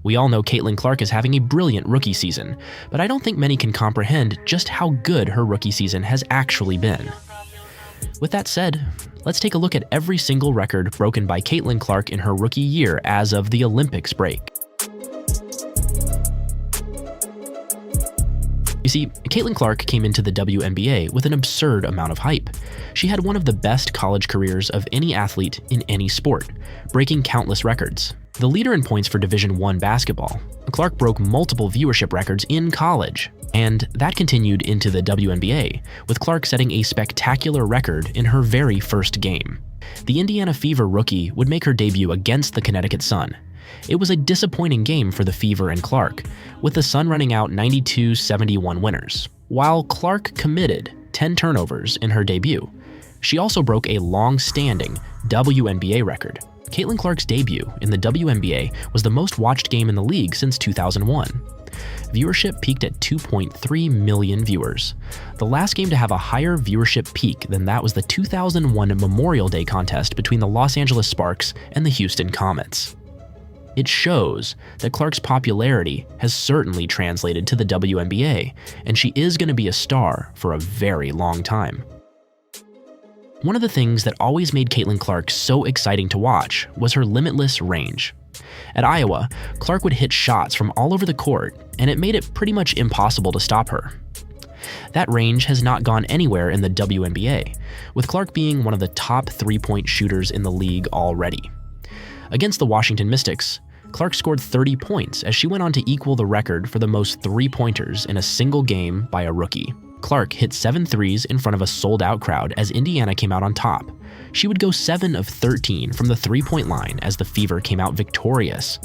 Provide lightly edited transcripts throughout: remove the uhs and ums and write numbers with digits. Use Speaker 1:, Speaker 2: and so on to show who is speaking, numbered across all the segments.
Speaker 1: We all know Caitlin Clark is having a brilliant rookie season, but I don't think many can comprehend just how good her rookie season has actually been. With that said, let's take a look at every single record broken by Caitlin Clark in her rookie year as of the Olympics break. You see, Caitlin Clark came into the WNBA with an absurd amount of hype. She had one of the best college careers of any athlete in any sport, breaking countless records. The leader in points for Division I basketball, Clark broke multiple viewership records in college, and that continued into the WNBA, with Clark setting a spectacular record in her very first game. The Indiana Fever rookie would make her debut against the Connecticut Sun. It was a disappointing game for the Fever and Clark, with the Sun running out 92-71 winners. While Clark committed 10 turnovers in her debut, she also broke a long-standing WNBA record. Caitlin Clark's debut in the WNBA was the most watched game in the league since 2001. Viewership peaked at 2.3 million viewers. The last game to have a higher viewership peak than that was the 2001 Memorial Day contest between the Los Angeles Sparks and the Houston Comets. It shows that Clark's popularity has certainly translated to the WNBA, and she is going to be a star for a very long time. One of the things that always made Caitlin Clark so exciting to watch was her limitless range. At Iowa, Clark would hit shots from all over the court, and it made it pretty much impossible to stop her. That range has not gone anywhere in the WNBA, with Clark being one of the top three-point shooters in the league already. Against the Washington Mystics, Clark scored 30 points as she went on to equal the record for the most three-pointers in a single game by a rookie. Clark hit 7 threes in front of a sold-out crowd as Indiana came out on top. She would go 7 of 13 from the three-point line as the Fever came out victorious.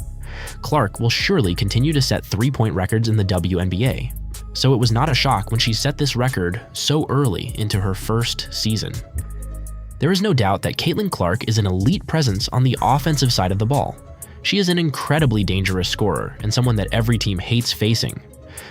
Speaker 1: Clark will surely continue to set three-point records in the WNBA, so it was not a shock when she set this record so early into her first season. There is no doubt that Caitlin Clark is an elite presence on the offensive side of the ball. She is an incredibly dangerous scorer and someone that every team hates facing.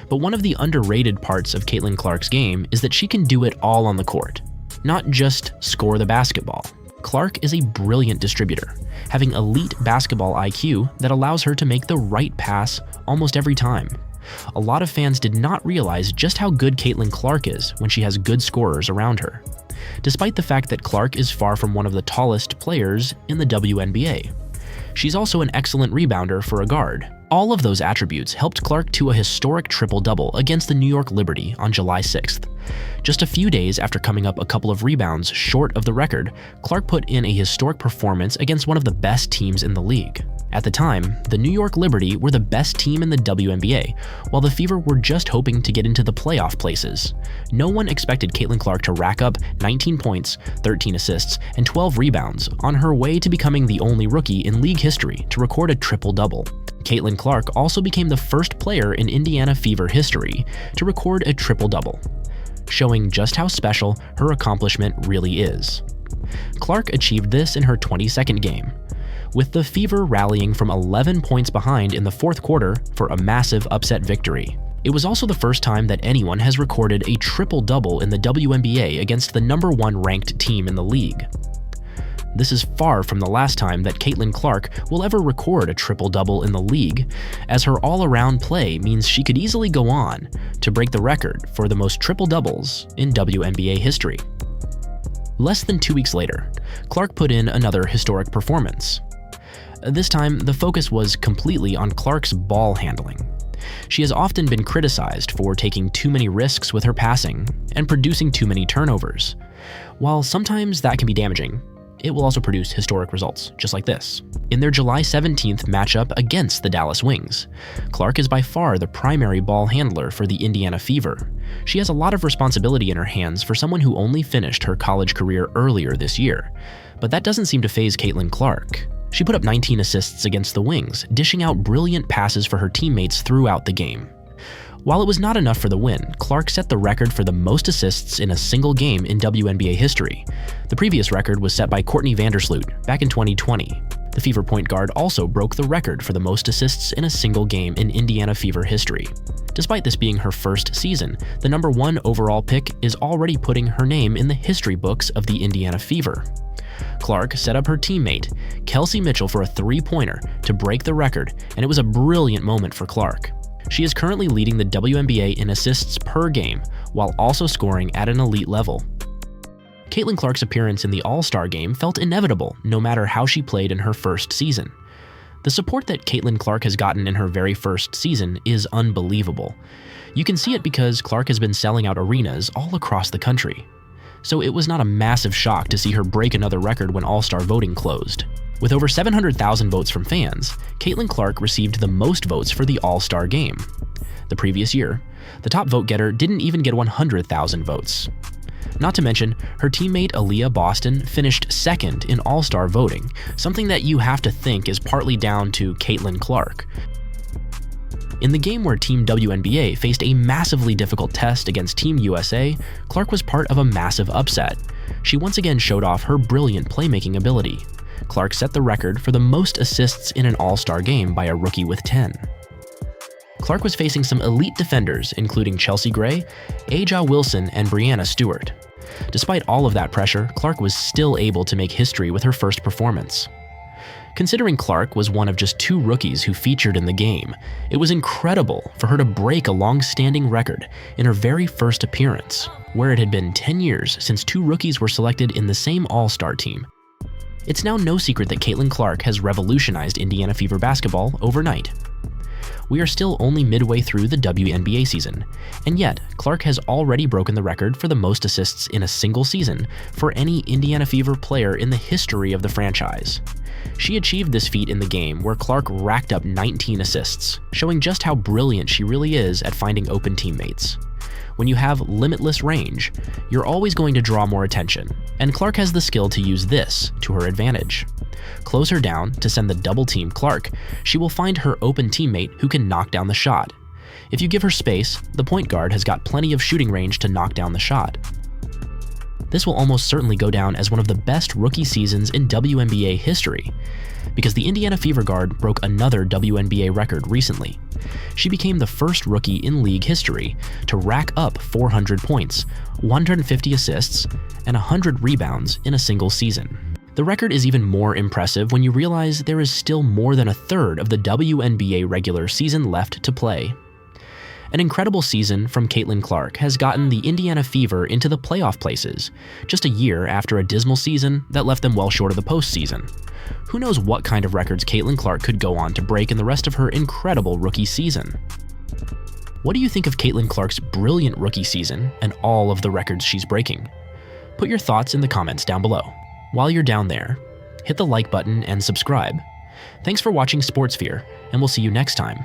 Speaker 1: But one of the underrated parts of Caitlin Clark's game is that she can do it all on the court, not just score the basketball. Clark is a brilliant distributor, having elite basketball IQ that allows her to make the right pass almost every time. A lot of fans did not realize just how good Caitlin Clark is when she has good scorers around her, despite the fact that Clark is far from one of the tallest players in the WNBA. She's also an excellent rebounder for a guard. All of those attributes helped Clark to a historic triple-double against the New York Liberty on July 6th. Just a few days after coming up a couple of rebounds short of the record, Clark put in a historic performance against one of the best teams in the league. At the time, the New York Liberty were the best team in the WNBA, while the Fever were just hoping to get into the playoff places. No one expected Caitlin Clark to rack up 19 points, 13 assists, and 12 rebounds on her way to becoming the only rookie in league history to record a triple-double. Caitlin Clark also became the first player in Indiana Fever history to record a triple-double, showing just how special her accomplishment really is. Clark achieved this in her 22nd game, with the Fever rallying from 11 points behind in the fourth quarter for a massive upset victory. It was also the first time that anyone has recorded a triple-double in the WNBA against the #1 ranked team in the league. This is far from the last time that Caitlin Clark will ever record a triple-double in the league, as her all-around play means she could easily go on to break the record for the most triple-doubles in WNBA history. Less than 2 weeks later, Clark put in another historic performance. This time, the focus was completely on Clark's ball handling. She has often been criticized for taking too many risks with her passing and producing too many turnovers. While sometimes that can be damaging, it will also produce historic results, just like this. In their July 17th matchup against the Dallas Wings, Clark is by far the primary ball handler for the Indiana Fever. She has a lot of responsibility in her hands for someone who only finished her college career earlier this year, but that doesn't seem to faze Caitlin Clark. She put up 19 assists against the Wings, dishing out brilliant passes for her teammates throughout the game. While it was not enough for the win, Clark set the record for the most assists in a single game in WNBA history. The previous record was set by Courtney Vandersloot back in 2020. The Fever point guard also broke the record for the most assists in a single game in Indiana Fever history. Despite this being her first season, the #1 overall pick is already putting her name in the history books of the Indiana Fever. Clark set up her teammate, Kelsey Mitchell, for a three-pointer to break the record, and it was a brilliant moment for Clark. She is currently leading the WNBA in assists per game, while also scoring at an elite level. Caitlin Clark's appearance in the All-Star game felt inevitable, no matter how she played in her first season. The support that Caitlin Clark has gotten in her very first season is unbelievable. You can see it because Clark has been selling out arenas all across the country. So it was not a massive shock to see her break another record when All-Star voting closed. With over 700,000 votes from fans, Caitlin Clark received the most votes for the All-Star game. The previous year, the top vote-getter didn't even get 100,000 votes. Not to mention, her teammate Aaliyah Boston finished second in All-Star voting, something that you have to think is partly down to Caitlin Clark. In the game where Team WNBA faced a massively difficult test against Team USA, Clark was part of a massive upset. She once again showed off her brilliant playmaking ability. Clark set the record for the most assists in an All-Star game by a rookie with 10. Clark was facing some elite defenders, including Chelsea Gray, Aja Wilson, and Brianna Stewart. Despite all of that pressure, Clark was still able to make history with her first performance. Considering Clark was one of just 2 rookies who featured in the game, it was incredible for her to break a long-standing record in her very first appearance, where it had been 10 years since 2 rookies were selected in the same All-Star team. It's now no secret that Caitlin Clark has revolutionized Indiana Fever basketball overnight. We are still only midway through the WNBA season, and yet Clark has already broken the record for the most assists in a single season for any Indiana Fever player in the history of the franchise. She achieved this feat in the game where Clark racked up 19 assists, showing just how brilliant she really is at finding open teammates. When you have limitless range, you're always going to draw more attention, and Clark has the skill to use this to her advantage. Close her down to send the double team Clark, she will find her open teammate who can knock down the shot. If you give her space, the point guard has got plenty of shooting range to knock down the shot. This will almost certainly go down as one of the best rookie seasons in WNBA history, because the Indiana Fever guard broke another WNBA record recently. She became the first rookie in league history to rack up 400 points, 150 assists, and 100 rebounds in a single season. The record is even more impressive when you realize there is still more than a third of the WNBA regular season left to play. An incredible season from Caitlin Clark has gotten the Indiana Fever into the playoff places, just a year after a dismal season that left them well short of the postseason. Who knows what kind of records Caitlin Clark could go on to break in the rest of her incredible rookie season? What do you think of Caitlin Clark's brilliant rookie season and all of the records she's breaking? Put your thoughts in the comments down below. While you're down there, hit the like button and subscribe. Thanks for watching SportsSphere, and we'll see you next time.